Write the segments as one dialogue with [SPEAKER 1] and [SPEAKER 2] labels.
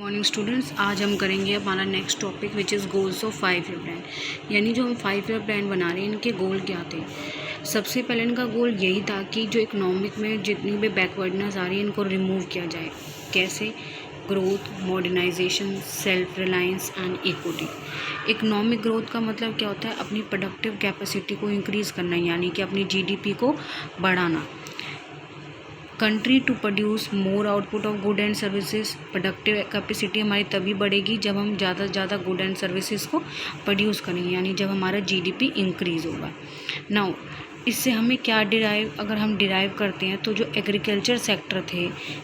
[SPEAKER 1] Morning students, आज हम करेंगे हमारा next topic which is goals of 5 year plan. यानी जो हम 5 ईयर प्लान बना रहे हैं, इनके गोल क्या थे। सबसे पहले इनका गोल यही था कि जो इकोनॉमिक में जितनी भी बैकवर्डनेस आ रही है इनको रिमूव किया जाए। कैसे? Growth, modernization, self reliance and equity. Economic growth का मतलब क्या होता है? अपनी प्रोडक्टिव कैपेसिटी को इंक्रीज़ करना, यानी कि अपनी जीडीपी को बढ़ाना। Country to produce more output of good and services. Productive capacity हमारी तभी बढ़ेगी जब हम ज़्यादा से ज़्यादा गुड एंड सर्विसेज को प्रोड्यूस करेंगे, यानी जब हमारा जीडीपी इंक्रीज़ होगा। नाउ इससे हमें क्या अगर हम डिराइव करते हैं तो जो एग्रीकल्चर सेक्टर थे,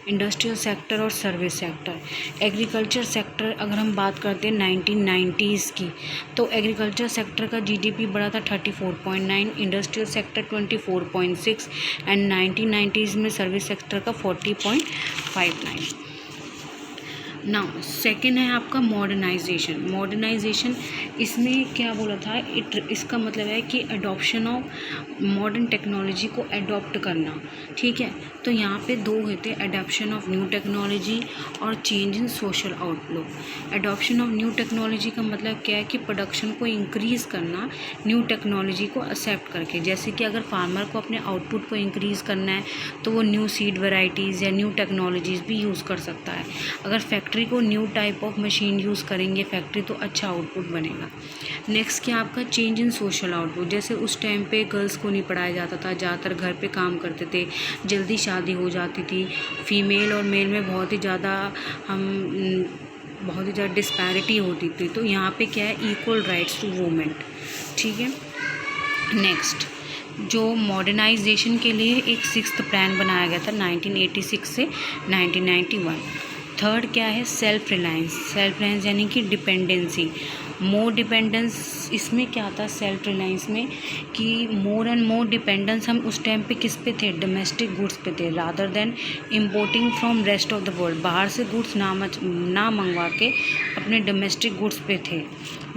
[SPEAKER 1] इंडस्ट्रियल सेक्टर और सर्विस सेक्टर। एग्रीकल्चर सेक्टर अगर हम बात करते हैं 1990s की, तो एग्रीकल्चर सेक्टर का जीडीपी बढ़ा था 34.9, इंडस्ट्रियल सेक्टर 24.6 एंड 1990s में सर्विस सेक्टर का 40.59। नाउ सेकेंड है आपका मॉडर्नाइजेशन। मॉडर्नाइजेशन इसमें क्या बोला था? इसका मतलब है कि अडॉप्शन ऑफ मॉडर्न टेक्नोलॉजी को अडॉप्ट करना। ठीक है, तो यहाँ पे दो होते हैं, अडॉप्शन ऑफ न्यू टेक्नोलॉजी और change in social outlook. Adoption of new technology का मतलब क्या है कि प्रोडक्शन को इंक्रीज़ करना न्यू टेक्नोलॉजी को एक्सेप्ट करके। जैसे कि अगर फार्मर को अपने आउटपुट को इंक्रीज़ करना है तो वो न्यू सीड वेराइटीज़ या न्यू टेक्नोलॉजीज़ भी यूज़ कर सकता है। अगर फैक्ट्री को new type of machine use करेंगे फैक्ट्री, तो अच्छा आउटपुट बनेगा। नेक्स्ट क्या आपका? Change in social output. जैसे उस टाइम पे गर्ल्स को नहीं पढ़ाया जाता था, ज़्यादातर घर पे काम करते थे, जल्दी शादी हो जाती थी। फीमेल और मेल में बहुत ही ज़्यादा डिस्पैरिटी होती थी। तो यहाँ पे क्या है? Equal rights to women. ठीक है। नेक्स्ट, जो मॉडर्नाइजेशन के लिए एक 6th प्लान बनाया गया था 1986 से 1991। थर्ड क्या है? Self reliance. सेल्फ रिलायंस यानी कि डिपेंडेंसी, मोर डिपेंडेंस। इसमें क्या था सेल्फ रिलायंस में कि मोर एंड मोर डिपेंडेंस हम उस टाइम पे किस पे थे? डोमेस्टिक गुड्स पे थे, rather than importing from rest of the world. बाहर से गुड्स ना मंगवा के अपने डोमेस्टिक गुड्स पे थे।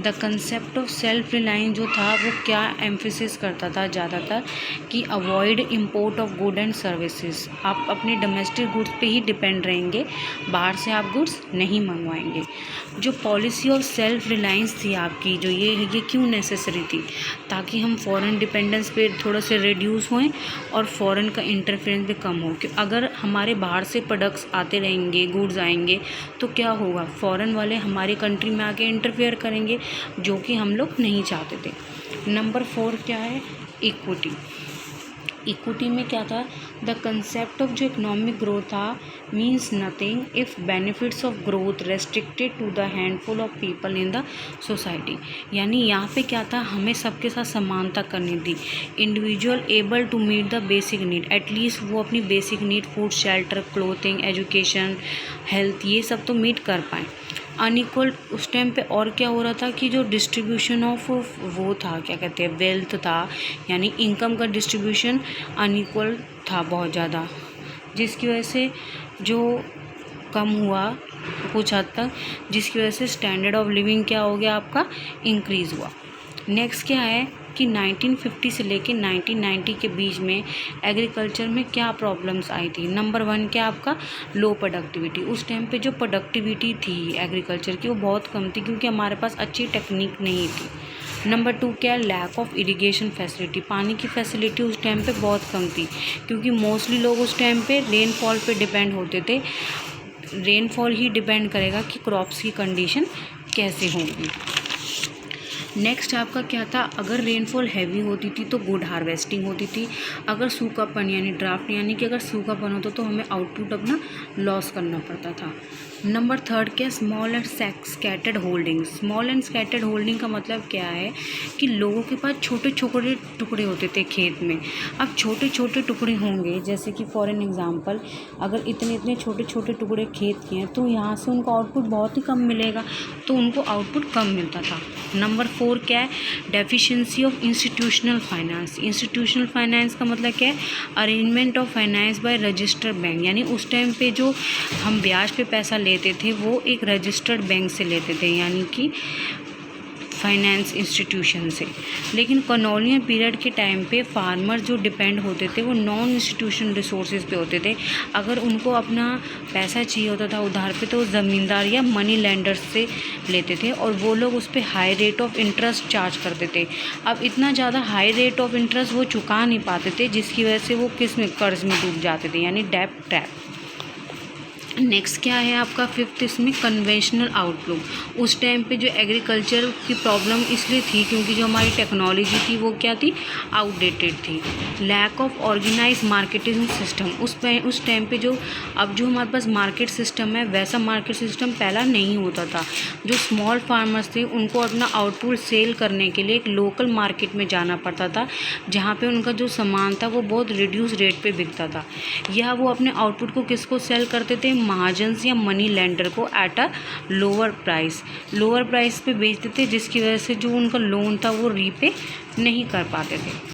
[SPEAKER 1] The concept of self reliance जो था वो क्या एम्फेसिस करता था ज़्यादातर कि avoid import of good and services. आप अपने डोमेस्टिक गुड्स पे ही डिपेंड रहेंगे, बाहर से आप गुड्स नहीं मंगवाएंगे। जो पॉलिसी ऑफ सेल्फ रिलायंस थी आपकी, जो ये क्यों नेसेसरी थी? ताकि हम फॉरेन डिपेंडेंस पे थोड़ा से रिड्यूस होएं और फॉरेन का इंटरफेरेंस भी कम हो। कि अगर हमारे बाहर से प्रोडक्ट्स आते रहेंगे, गुड्स आएंगे, तो क्या होगा? फॉरेन वाले हमारी कंट्री में आके इंटरफेयर करेंगे, जो कि हम लोग नहीं चाहते थे। नंबर 4 क्या है? इक्विटी। इक्विटी में क्या था? द कंसेप्ट ऑफ जो इकोनॉमिक ग्रोथ था means nothing if benefits of growth restricted to the handful of people in the society. यानी यहाँ पे क्या था? हमें सबके साथ समानता करनी थी। Individual able to meet the basic need, at least वो अपनी basic need food, shelter, clothing, education, health, ये सब तो मीट कर पाएँ। अनइक्वल उस टाइम पे और क्या हो रहा था कि जो डिस्ट्रीब्यूशन ऑफ वो था, क्या कहते हैं, वेल्थ था, यानी इनकम का डिस्ट्रीब्यूशन अनइक्वल था बहुत ज़्यादा, जिसकी वजह से जो कम हुआ कुछ हद तक, जिसकी वजह से स्टैंडर्ड ऑफ लिविंग क्या हो गया आपका? इंक्रीज़ हुआ। नेक्स्ट क्या है कि 1950 से लेके 1990 के बीच में एग्रीकल्चर में क्या प्रॉब्लम्स आई थी? नंबर 1 क्या आपका? लो प्रोडक्टिविटी। उस टाइम पे जो प्रोडक्टिविटी थी एग्रीकल्चर की वो बहुत कम थी, क्योंकि हमारे पास अच्छी टेक्निक नहीं थी। नंबर 2 क्या है? Lack of irrigation facility. पानी की फैसिलिटी उस टाइम पे बहुत कम थी, क्योंकि मोस्टली लोग उस टाइम पे रेनफॉल पे डिपेंड होते थे। रेनफॉल ही डिपेंड करेगा कि क्रॉप्स की कंडीशन कैसे होगी। नेक्स्ट आपका क्या था? अगर रेनफॉल हैवी होती थी तो गुड हार्वेस्टिंग होती थी। अगर सूखापन यानी ड्राफ्ट, यानी कि अगर सूखापन होता तो हमें आउटपुट अपना लॉस करना पड़ता था। नंबर 3 क्या? Small and scattered holding. Small and scattered holding का मतलब क्या है कि लोगों के पास छोटे छोटे टुकड़े होते थे खेत में। अब छोटे छोटे टुकड़े होंगे, जैसे कि फॉर एन एग्जांपल अगर इतने इतने छोटे छोटे टुकड़े खेत के हैं तो यहाँ से उनको आउटपुट बहुत ही कम मिलेगा, तो उनको आउटपुट कम मिलता था। नंबर 4 क्या है? Deficiency of institutional finance. Institutional finance का मतलब क्या है? Arrangement of finance by registered bank. यानी उस टाइम पे जो हम ब्याज पे पैसा लेते थे वो एक रजिस्टर्ड बैंक से लेते थे, यानी कि फाइनेंस इंस्टीट्यूशन से। लेकिन कॉलोनियल पीरियड के टाइम पे फार्मर जो डिपेंड होते थे वो नॉन इंस्टीट्यूशन रिसोर्सेज पे होते थे। अगर उनको अपना पैसा चाहिए होता था उधार पे तो वो ज़मींदार या मनी लेंडर्स से लेते थे और वो लोग उस पर high rate of interest charge करते थे। अब इतना ज़्यादा हाई रेट ऑफ इंटरेस्ट वो चुका नहीं पाते थे, जिसकी वजह से वो किस में कर्ज में डूब जाते थे, यानी डेट ट्रैप। नेक्स्ट क्या है आपका फिफ्थ, इसमें कन्वेंशनल आउटलुक। उस टाइम पे जो एग्रीकल्चर की प्रॉब्लम इसलिए थी क्योंकि जो हमारी टेक्नोलॉजी थी वो क्या थी, आउटडेटेड थी। Lack of organise marketing system, उस टाइम पे जो अब जो हमारे पास मार्केट सिस्टम है वैसा मार्केट सिस्टम पहला नहीं होता था। जो स्मॉल फार्मर्स थे उनको अपना आउटपुट सेल करने के लिए एक लोकल मार्केट में जाना पड़ता था, जहाँ पे उनका जो सामान था वो बहुत रिड्यूस रेट पे बिकता था, या वो अपने आउटपुट को किसको सेल करते थे, महाजन्स या मनी लेंडर को एट अ लोअर प्राइस पे बेचते थे, जिसकी वजह से जो उनका लोन था वो रीपे नहीं कर पाते थे।